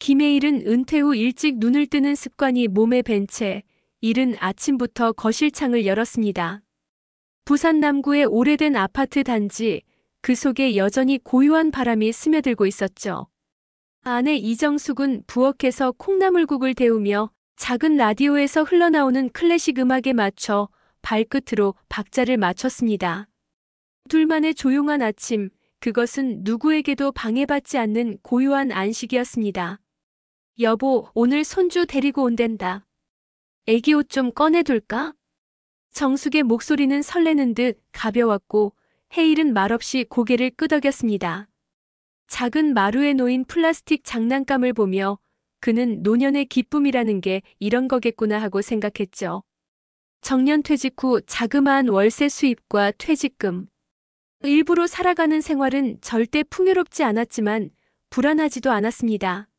김혜일은 은퇴 후 일찍 눈을 뜨는 습관이 몸에 밴 채 이른 아침부터 거실 창을 열었습니다. 부산 남구의 오래된 아파트 단지, 그 속에 여전히 고요한 바람이 스며들고 있었죠. 아내 이정숙은 부엌에서 콩나물국을 데우며 작은 라디오에서 흘러나오는 클래식 음악에 맞춰 발끝으로 박자를 맞췄습니다. 둘만의 조용한 아침, 그것은 누구에게도 방해받지 않는 고요한 안식이었습니다. 여보, 오늘 손주 데리고 온댄다. 애기 옷 좀 꺼내둘까? 정숙의 목소리는 설레는 듯 가벼웠고 혜일은 말없이 고개를 끄덕였습니다. 작은 마루에 놓인 플라스틱 장난감을 보며 그는 노년의 기쁨이라는 게 이런 거겠구나 하고 생각했죠. 정년퇴직 후 자그마한 월세 수입과 퇴직금. 일부러 살아가는 생활은 절대 풍요롭지 않았지만 불안하지도 않았습니다.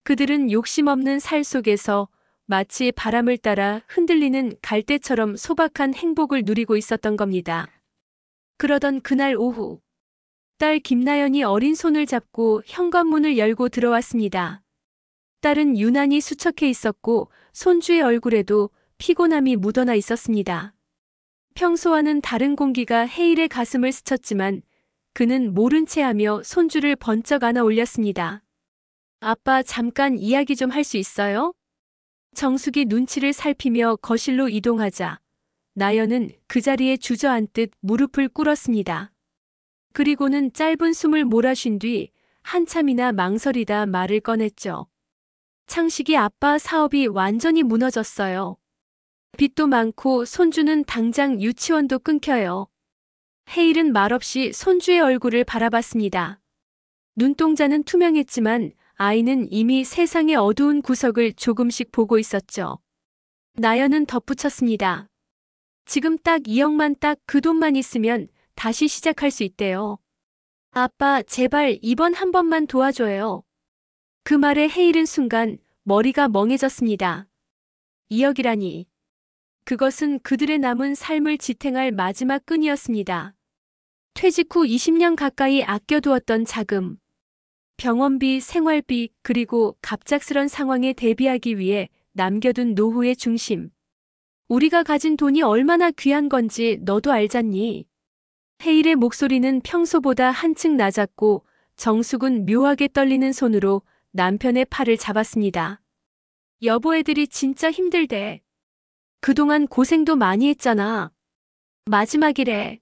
그들은 욕심 없는 살 속에서 마치 바람을 따라 흔들리는 갈대처럼 소박한 행복을 누리고 있었던 겁니다. 그러던 그날 오후, 딸 김나연이 어린 손을 잡고 현관문을 열고 들어왔습니다. 딸은 유난히 수척해 있었고 손주의 얼굴에도 피곤함이 묻어나 있었습니다. 평소와는 다른 공기가 혜일의 가슴을 스쳤지만 그는 모른 채 하며 손주를 번쩍 안아 올렸습니다. 아빠, 잠깐 이야기 좀 할 수 있어요? 정숙이 눈치를 살피며 거실로 이동하자 나연은 그 자리에 주저앉듯 무릎을 꿇었습니다. 그리고는 짧은 숨을 몰아쉰 뒤 한참이나 망설이다 말을 꺼냈죠. 창식이 아빠 사업이 완전히 무너졌어요. 빚도 많고 손주는 당장 유치원도 끊겨요. 혜일은 말없이 손주의 얼굴을 바라봤습니다. 눈동자는 투명했지만 아이는 이미 세상의 어두운 구석을 조금씩 보고 있었죠. 나연은 덧붙였습니다. 지금 딱 2억만, 딱 그 돈만 있으면 다시 시작할 수 있대요. 아빠, 제발 이번 한 번만 도와줘요. 그 말에 혜일은 순간 머리가 멍해졌습니다. 2억이라니. 그것은 그들의 남은 삶을 지탱할 마지막 끈이었습니다. 퇴직 후 20년 가까이 아껴두었던 자금, 병원비, 생활비, 그리고 갑작스런 상황에 대비하기 위해 남겨둔 노후의 중심. 우리가 가진 돈이 얼마나 귀한 건지 너도 알잖니. 혜일의 목소리는 평소보다 한층 낮았고 정숙은 묘하게 떨리는 손으로 남편의 팔을 잡았습니다. 여보, 애들이 진짜 힘들대. 그동안 고생도 많이 했잖아. 마지막이래.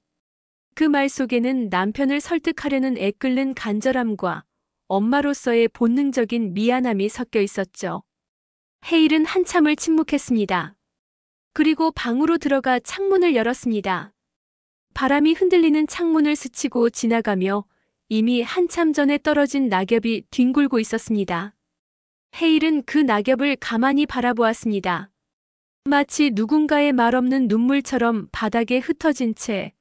그 말 속에는 남편을 설득하려는 애끓는 간절함과 엄마로서의 본능적인 미안함이 섞여 있었죠. 혜일은 한참을 침묵했습니다. 그리고 방으로 들어가 창문을 열었습니다. 바람이 흔들리는 창문을 스치고 지나가며 이미 한참 전에 떨어진 낙엽이 뒹굴고 있었습니다. 혜일은 그 낙엽을 가만히 바라보았습니다. 마치 누군가의 말없는 눈물처럼 바닥에 흩어진 채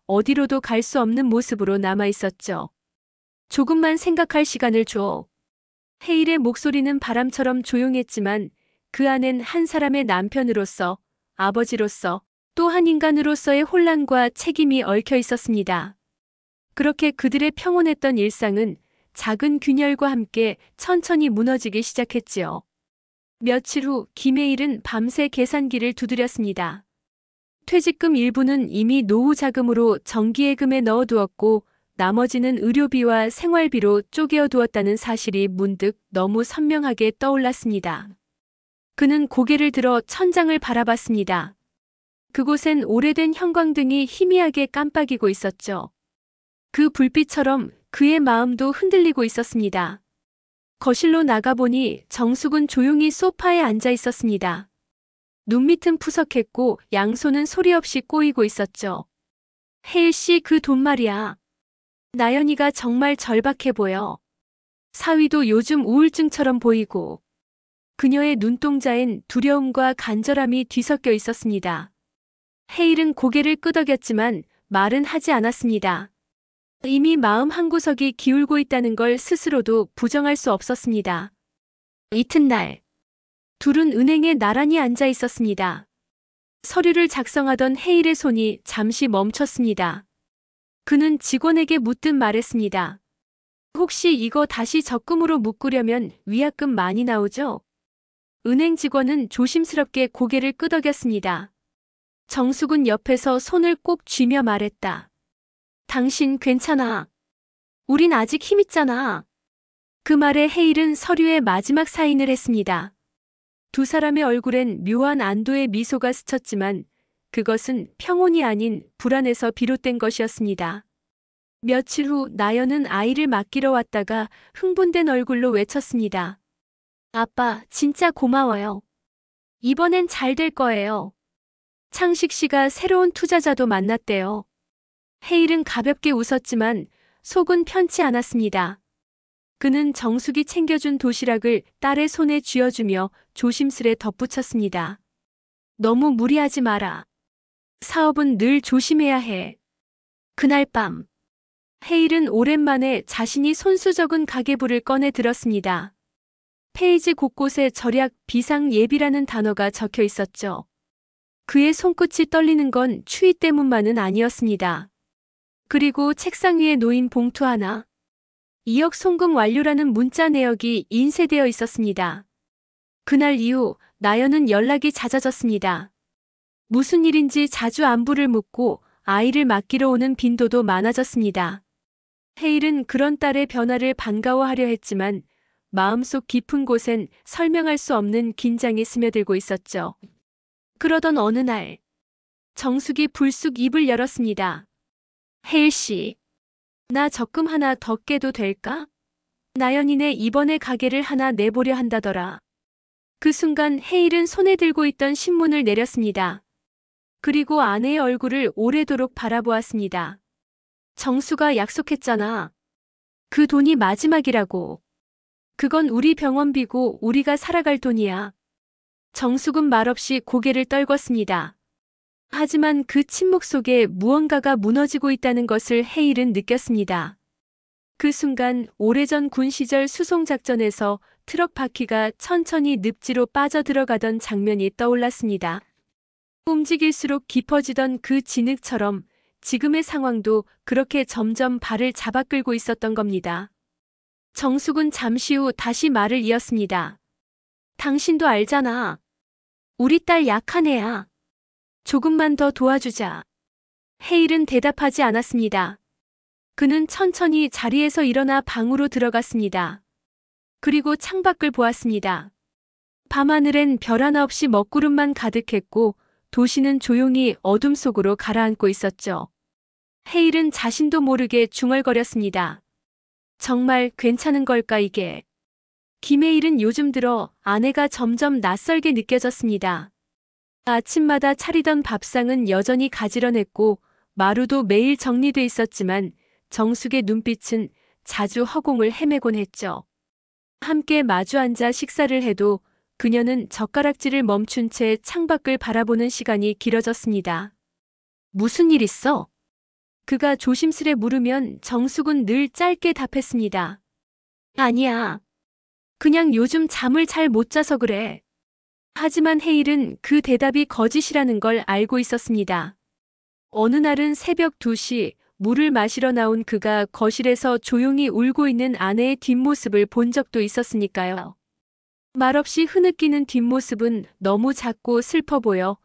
어디로도 갈 수 없는 모습으로 남아 있었죠. 조금만 생각할 시간을 줘. 혜일의 목소리는 바람처럼 조용했지만 그 안엔 한 사람의 남편으로서, 아버지로서, 또 한 인간으로서의 혼란과 책임이 얽혀 있었습니다. 그렇게 그들의 평온했던 일상은 작은 균열과 함께 천천히 무너지기 시작했지요. 며칠 후 김혜일은 밤새 계산기를 두드렸습니다. 퇴직금 일부는 이미 노후 자금으로 정기예금에 넣어두었고 나머지는 의료비와 생활비로 쪼개어 두었다는 사실이 문득 너무 선명하게 떠올랐습니다. 그는 고개를 들어 천장을 바라봤습니다. 그곳엔 오래된 형광등이 희미하게 깜빡이고 있었죠. 그 불빛처럼 그의 마음도 흔들리고 있었습니다. 거실로 나가보니 정숙은 조용히 소파에 앉아 있었습니다. 눈밑은 푸석했고 양손은 소리 없이 꼬이고 있었죠. 혜일 씨, 그 돈 말이야. 나연이가 정말 절박해 보여. 사위도 요즘 우울증처럼 보이고. 그녀의 눈동자엔 두려움과 간절함이 뒤섞여 있었습니다. 혜일은 고개를 끄덕였지만 말은 하지 않았습니다. 이미 마음 한구석이 기울고 있다는 걸 스스로도 부정할 수 없었습니다. 이튿날, 둘은 은행에 나란히 앉아 있었습니다. 서류를 작성하던 혜일의 손이 잠시 멈췄습니다. 그는 직원에게 묻듯 말했습니다. 혹시 이거 다시 적금으로 묶으려면 위약금 많이 나오죠? 은행 직원은 조심스럽게 고개를 끄덕였습니다. 정숙은 옆에서 손을 꼭 쥐며 말했다. 당신 괜찮아. 우린 아직 힘 있잖아. 그 말에 헤일은 서류에 마지막 사인을 했습니다. 두 사람의 얼굴엔 묘한 안도의 미소가 스쳤지만 그것은 평온이 아닌 불안에서 비롯된 것이었습니다. 며칠 후 나연은 아이를 맡기러 왔다가 흥분된 얼굴로 외쳤습니다. 아빠, 진짜 고마워요. 이번엔 잘 될 거예요. 창식 씨가 새로운 투자자도 만났대요. 헤일은 가볍게 웃었지만 속은 편치 않았습니다. 그는 정숙이 챙겨준 도시락을 딸의 손에 쥐어주며 조심스레 덧붙였습니다. 너무 무리하지 마라. 사업은 늘 조심해야 해. 그날 밤, 헤일은 오랜만에 자신이 손수 적은 가계부를 꺼내 들었습니다. 페이지 곳곳에 절약 비상 예비라는 단어가 적혀 있었죠. 그의 손끝이 떨리는 건 추위 때문만은 아니었습니다. 그리고 책상 위에 놓인 봉투 하나. 2억 송금 완료라는 문자 내역이 인쇄되어 있었습니다. 그날 이후 나연은 연락이 잦아졌습니다. 무슨 일인지 자주 안부를 묻고 아이를 맡기러 오는 빈도도 많아졌습니다. 헤일은 그런 딸의 변화를 반가워하려 했지만 마음속 깊은 곳엔 설명할 수 없는 긴장이 스며들고 있었죠. 그러던 어느 날 정숙이 불쑥 입을 열었습니다. 헤일 씨, 나 적금 하나 더 깨도 될까? 나연이네 이번에 가게를 하나 내보려 한다더라. 그 순간 헤일은 손에 들고 있던 신문을 내렸습니다. 그리고 아내의 얼굴을 오래도록 바라보았습니다. 정수가 약속했잖아. 그 돈이 마지막이라고. 그건 우리 병원비고 우리가 살아갈 돈이야. 정숙은 말없이 고개를 떨궜습니다. 하지만 그 침묵 속에 무언가가 무너지고 있다는 것을 헤일은 느꼈습니다. 그 순간 오래전 군 시절 수송작전에서 트럭 바퀴가 천천히 늪지로 빠져들어가던 장면이 떠올랐습니다. 움직일수록 깊어지던 그 진흙처럼 지금의 상황도 그렇게 점점 발을 잡아끌고 있었던 겁니다. 정숙은 잠시 후 다시 말을 이었습니다. 당신도 알잖아. 우리 딸 약한 애야. 조금만 더 도와주자. 헤일은 대답하지 않았습니다. 그는 천천히 자리에서 일어나 방으로 들어갔습니다. 그리고 창밖을 보았습니다. 밤하늘엔 별 하나 없이 먹구름만 가득했고 도시는 조용히 어둠 속으로 가라앉고 있었죠. 헤일은 자신도 모르게 중얼거렸습니다. 정말 괜찮은 걸까 이게. 김헤일은 요즘 들어 아내가 점점 낯설게 느껴졌습니다. 아침마다 차리던 밥상은 여전히 가지런했고 마루도 매일 정리돼 있었지만 정숙의 눈빛은 자주 허공을 헤매곤 했죠. 함께 마주 앉아 식사를 해도 그녀는 젓가락질을 멈춘 채 창밖을 바라보는 시간이 길어졌습니다. 무슨 일 있어? 그가 조심스레 물으면 정숙은 늘 짧게 답했습니다. 아니야. 그냥 요즘 잠을 잘 못 자서 그래. 하지만 헤일은 그 대답이 거짓이라는 걸 알고 있었습니다. 어느 날은 새벽 2시 물을 마시러 나온 그가 거실에서 조용히 울고 있는 아내의 뒷모습을 본 적도 있었으니까요. 말없이 흐느끼는 뒷모습은 너무 작고 슬퍼 보여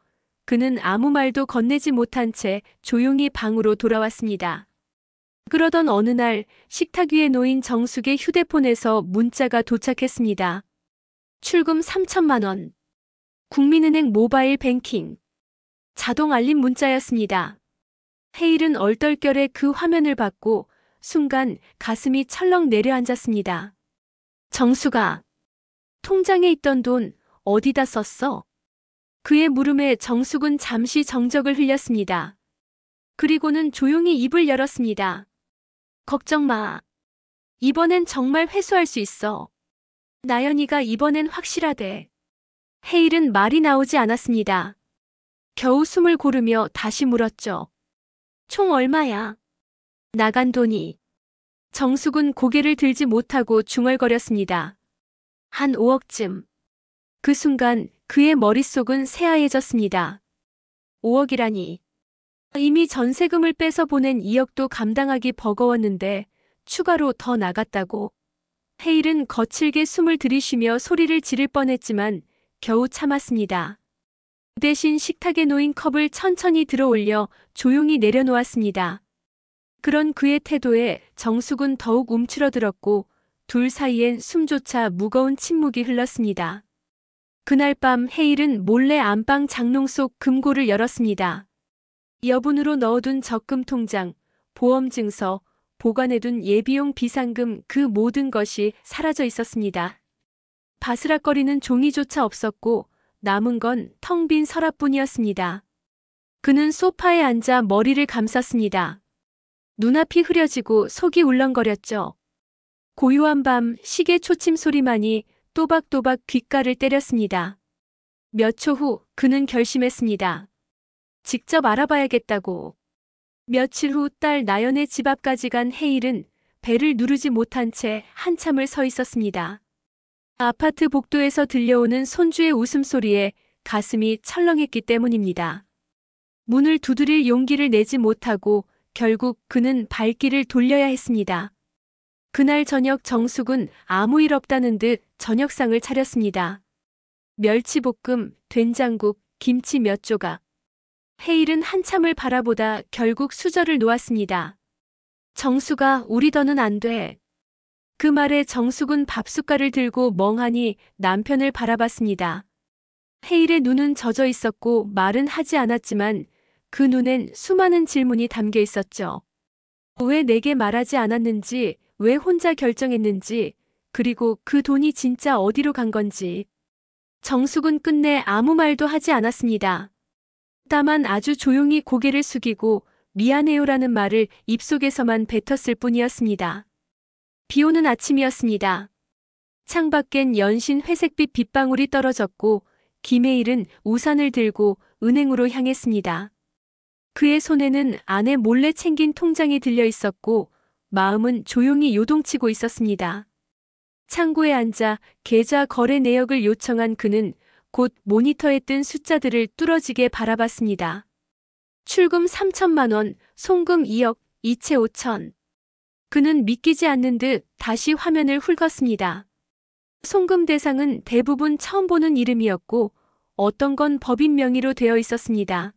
그는 아무 말도 건네지 못한 채 조용히 방으로 돌아왔습니다. 그러던 어느 날 식탁 위에 놓인 정숙의 휴대폰에서 문자가 도착했습니다. 출금 3천만 원. 국민은행 모바일 뱅킹. 자동 알림 문자였습니다. 헤일은 얼떨결에 그 화면을 받고 순간 가슴이 철렁 내려앉았습니다. 정수가 통장에 있던 돈 어디다 썼어? 그의 물음에 정숙은 잠시 정적을 흘렸습니다. 그리고는 조용히 입을 열었습니다. 걱정 마. 이번엔 정말 회수할 수 있어. 나연이가 이번엔 확실하대. 헤일은 말이 나오지 않았습니다. 겨우 숨을 고르며 다시 물었죠. 총 얼마야? 나간 돈이. 정숙은 고개를 들지 못하고 중얼거렸습니다. 한 5억쯤. 그 순간 그의 머릿속은 새하얘졌습니다. 5억이라니. 이미 전세금을 빼서 보낸 2억도 감당하기 버거웠는데 추가로 더 나갔다고. 헤일은 거칠게 숨을 들이쉬며 소리를 지를 뻔했지만 겨우 참았습니다. 대신 식탁에 놓인 컵을 천천히 들어올려 조용히 내려놓았습니다. 그런 그의 태도에 정숙은 더욱 움츠러들었고 둘 사이엔 숨조차 무거운 침묵이 흘렀습니다. 그날 밤 헤일은 몰래 안방 장롱 속 금고를 열었습니다. 여분으로 넣어둔 적금 통장, 보험 증서, 보관해둔 예비용 비상금 그 모든 것이 사라져 있었습니다. 바스락거리는 종이조차 없었고 남은 건 텅 빈 서랍뿐이었습니다. 그는 소파에 앉아 머리를 감쌌습니다. 눈앞이 흐려지고 속이 울렁거렸죠. 고요한 밤 시계 초침 소리만이 또박또박 귓가를 때렸습니다. 몇 초 후 그는 결심했습니다. 직접 알아봐야겠다고. 며칠 후 딸 나연의 집 앞까지 간 헤일은 배를 누르지 못한 채 한참을 서 있었습니다. 아파트 복도에서 들려오는 손주의 웃음소리에 가슴이 철렁했기 때문입니다. 문을 두드릴 용기를 내지 못하고 결국 그는 발길을 돌려야 했습니다. 그날 저녁 정숙은 아무 일 없다는 듯 저녁상을 차렸습니다. 멸치볶음, 된장국, 김치 몇 조각. 헤일은 한참을 바라보다 결국 수저를 놓았습니다. 정수가 우리 더는 안 돼. 그 말에 정숙은 밥숟갈을 들고 멍하니 남편을 바라봤습니다. 헤일의 눈은 젖어 있었고 말은 하지 않았지만 그 눈엔 수많은 질문이 담겨 있었죠. 왜 내게 말하지 않았는지, 왜 혼자 결정했는지, 그리고 그 돈이 진짜 어디로 간 건지. 정숙은 끝내 아무 말도 하지 않았습니다. 다만 아주 조용히 고개를 숙이고 미안해요라는 말을 입속에서만 뱉었을 뿐이었습니다. 비오는 아침이었습니다. 창밖엔 연신 회색빛 빗방울이 떨어졌고 김혜일은 우산을 들고 은행으로 향했습니다. 그의 손에는 아내 몰래 챙긴 통장이 들려 있었고 마음은 조용히 요동치고 있었습니다. 창구에 앉아 계좌 거래 내역을 요청한 그는 곧 모니터에 뜬 숫자들을 뚫어지게 바라봤습니다. 출금 3천만 원, 송금 2억, 이체 5천. 그는 믿기지 않는 듯 다시 화면을 훑었습니다. 송금 대상은 대부분 처음 보는 이름이었고 어떤 건 법인 명의로 되어 있었습니다.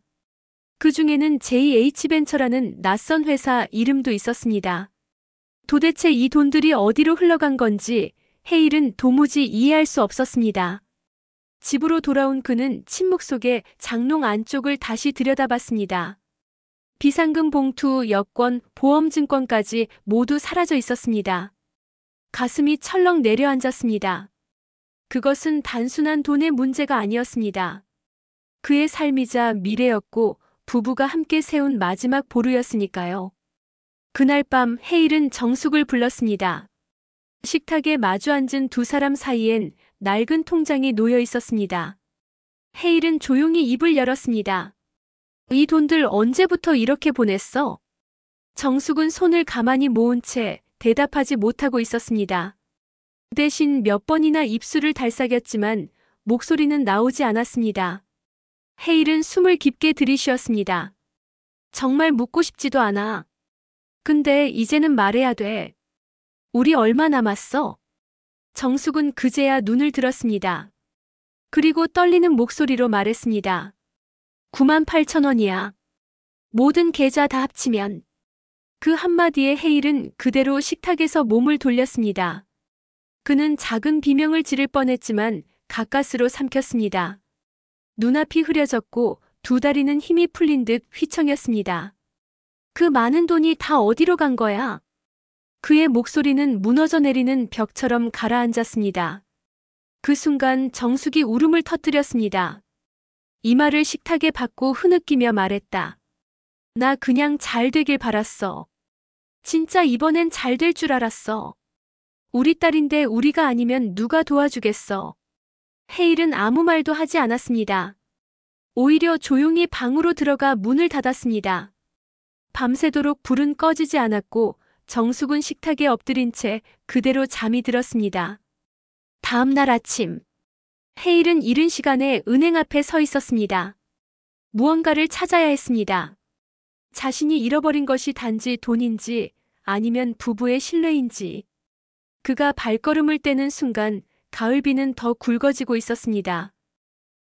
그 중에는 JH벤처라는 낯선 회사 이름도 있었습니다. 도대체 이 돈들이 어디로 흘러간 건지 헤일은 도무지 이해할 수 없었습니다. 집으로 돌아온 그는 침묵 속에 장롱 안쪽을 다시 들여다봤습니다. 비상금 봉투, 여권, 보험증권까지 모두 사라져 있었습니다. 가슴이 철렁 내려앉았습니다. 그것은 단순한 돈의 문제가 아니었습니다. 그의 삶이자 미래였고 부부가 함께 세운 마지막 보루였으니까요. 그날 밤 헤일은 정숙을 불렀습니다. 식탁에 마주 앉은 두 사람 사이엔 낡은 통장이 놓여 있었습니다. 헤일은 조용히 입을 열었습니다. 이 돈들 언제부터 이렇게 보냈어? 정숙은 손을 가만히 모은 채 대답하지 못하고 있었습니다. 대신 몇 번이나 입술을 달싹였지만 목소리는 나오지 않았습니다. 헤일은 숨을 깊게 들이쉬었습니다. 정말 묻고 싶지도 않아. 근데 이제는 말해야 돼. 우리 얼마 남았어? 정숙은 그제야 눈을 들었습니다. 그리고 떨리는 목소리로 말했습니다. 9만 8천 원이야. 모든 계좌 다 합치면. 그 한마디에 헤일은 그대로 식탁에서 몸을 돌렸습니다. 그는 작은 비명을 지를 뻔했지만 가까스로 삼켰습니다. 눈앞이 흐려졌고 두 다리는 힘이 풀린 듯 휘청였습니다. 그 많은 돈이 다 어디로 간 거야? 그의 목소리는 무너져 내리는 벽처럼 가라앉았습니다. 그 순간 정숙이 울음을 터뜨렸습니다. 이마를 식탁에 박고 흐느끼며 말했다. 나 그냥 잘 되길 바랐어. 진짜 이번엔 잘 될 줄 알았어. 우리 딸인데 우리가 아니면 누가 도와주겠어. 헤일은 아무 말도 하지 않았습니다. 오히려 조용히 방으로 들어가 문을 닫았습니다. 밤새도록 불은 꺼지지 않았고 정숙은 식탁에 엎드린 채 그대로 잠이 들었습니다. 다음 날 아침, 헤일은 이른 시간에 은행 앞에 서 있었습니다. 무언가를 찾아야 했습니다. 자신이 잃어버린 것이 단지 돈인지 아니면 부부의 신뢰인지. 그가 발걸음을 떼는 순간 가을비는 더 굵어지고 있었습니다.